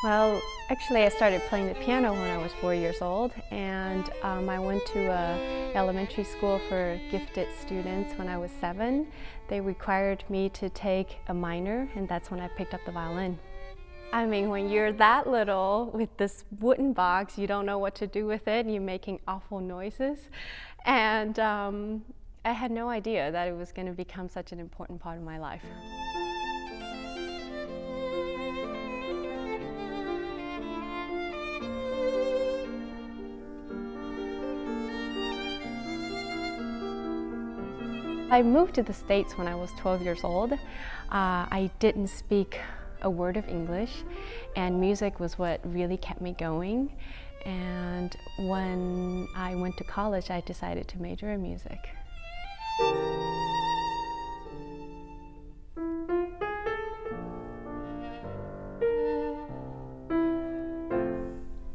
Well, actually I started playing the piano when I was 4 years old, and I went to an elementary school for gifted students when I was 7. They required me to take a minor, and that's when I picked up the violin. I mean, when you're that little with this wooden box, you don't know what to do with it, and you're making awful noises. And I had no idea that it was going to become such an important part of my life. I moved to the States when I was 12 years old. I didn't speak a word of English, and music was what really kept me going. And when I went to college, I decided to major in music.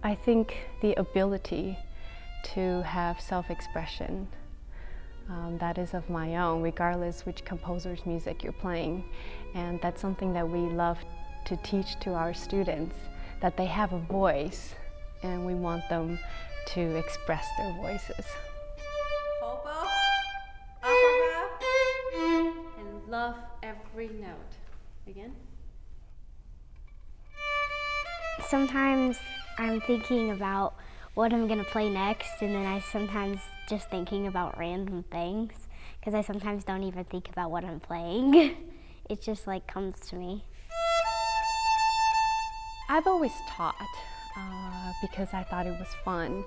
I think the ability to have self-expression that is of my own, regardless which composer's music you're playing. And that's something that we love to teach to our students, that they have a voice, and we want them to express their voices. Whole bow, upper half, and love every note. Again. Sometimes I'm thinking about what I'm gonna play next, and then I sometimes just thinking about random things, because I sometimes don't even think about what I'm playing. It just like comes to me. I've always taught because I thought it was fun,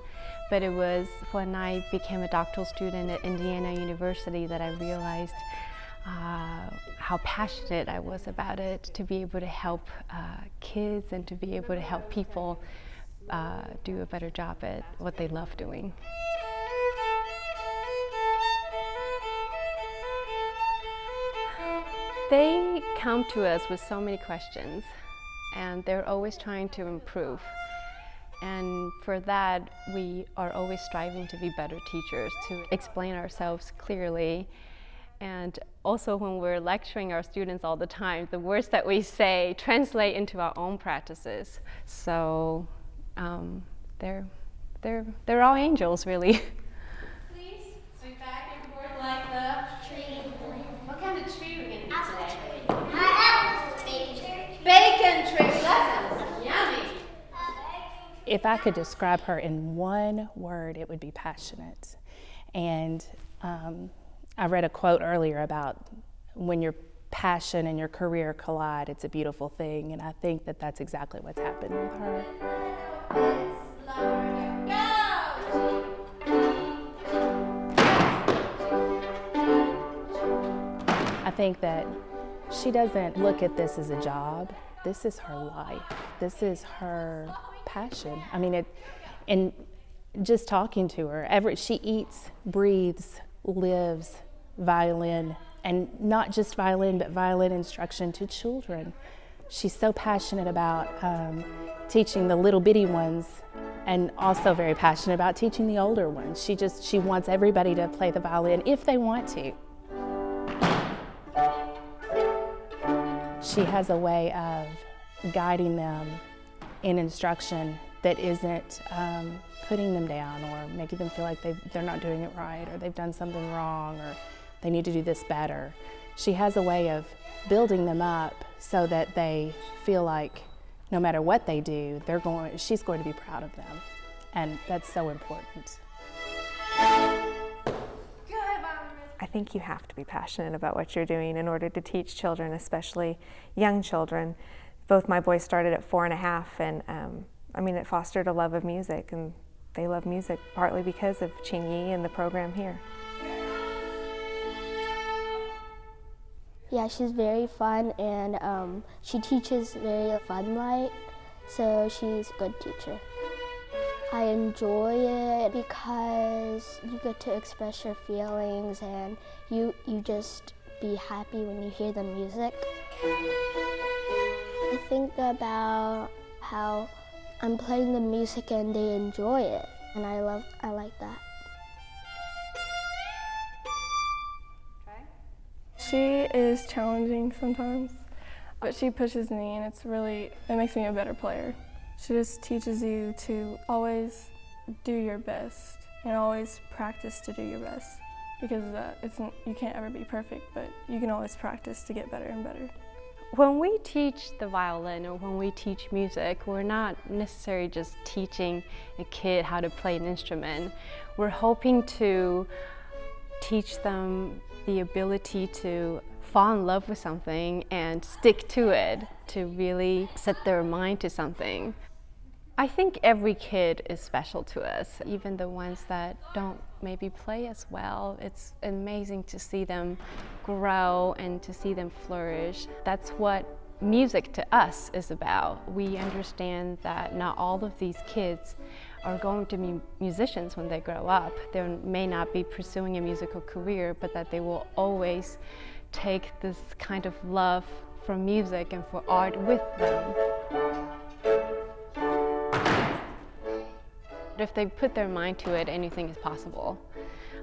but it was when I became a doctoral student at Indiana University that I realized how passionate I was about it, to be able to help kids and to be able to help people do a better job at what they love doing. They come to us with so many questions, and they're always trying to improve. And for that, we are always striving to be better teachers, to explain ourselves clearly. And also when we're lecturing our students all the time, the words that we say translate into our own practices. So they're all angels, really. Please swing back and forth like the tree. What kind of tree are we going to do today? Bacon tree lessons. Yummy. If I could describe her in one word, it would be passionate. And I read a quote earlier about when your passion and your career collide, it's a beautiful thing. And I think that that's exactly what's happened with her. I think that she doesn't look at this as a job. This is her life. This is her passion. I mean, and just talking to her, she eats, breathes, lives violin, and not just violin, but violin instruction to children. She's so passionate about teaching the little bitty ones, and also very passionate about teaching the older ones. She wants everybody to play the violin if they want to. She has a way of guiding them in instruction that isn't putting them down or making them feel like they're not doing it right, or they've done something wrong, or they need to do this better. She has a way of building them up so that they feel like no matter what they do, she's going to be proud of them. And that's so important. I think you have to be passionate about what you're doing in order to teach children, especially young children. Both my boys started at 4.5, and I mean, it fostered a love of music, and they love music partly because of Ching-Yi and the program here. Yeah, she's very fun, and she teaches very fun-like, so she's a good teacher. I enjoy it because you get to express your feelings, and you just be happy when you hear the music. I think about how I'm playing the music and they enjoy it, and I like that. She is challenging sometimes. But she pushes me, and it makes me a better player. She just teaches you to always do your best and always practice to do your best, because you can't ever be perfect, but you can always practice to get better and better. When we teach the violin or when we teach music, we're not necessarily just teaching a kid how to play an instrument. We're hoping to teach them the ability to fall in love with something and stick to it, to really set their mind to something. I think every kid is special to us, even the ones that don't maybe play as well. It's amazing to see them grow and to see them flourish. That's what music to us is about. We understand that not all of these kids are going to be musicians when they grow up. They may not be pursuing a musical career, but that they will always take this kind of love for music and for art with them. If they put their mind to it, anything is possible.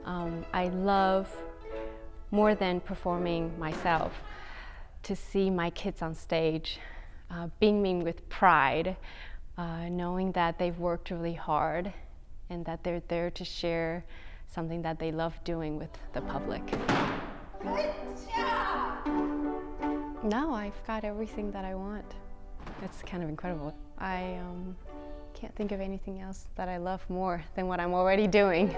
I love, more than performing myself, to see my kids on stage beaming with pride, knowing that they've worked really hard and that they're there to share something that they love doing with the public. Good job! No, I've got everything that I want. It's kind of incredible. I can't think of anything else that I love more than what I'm already doing.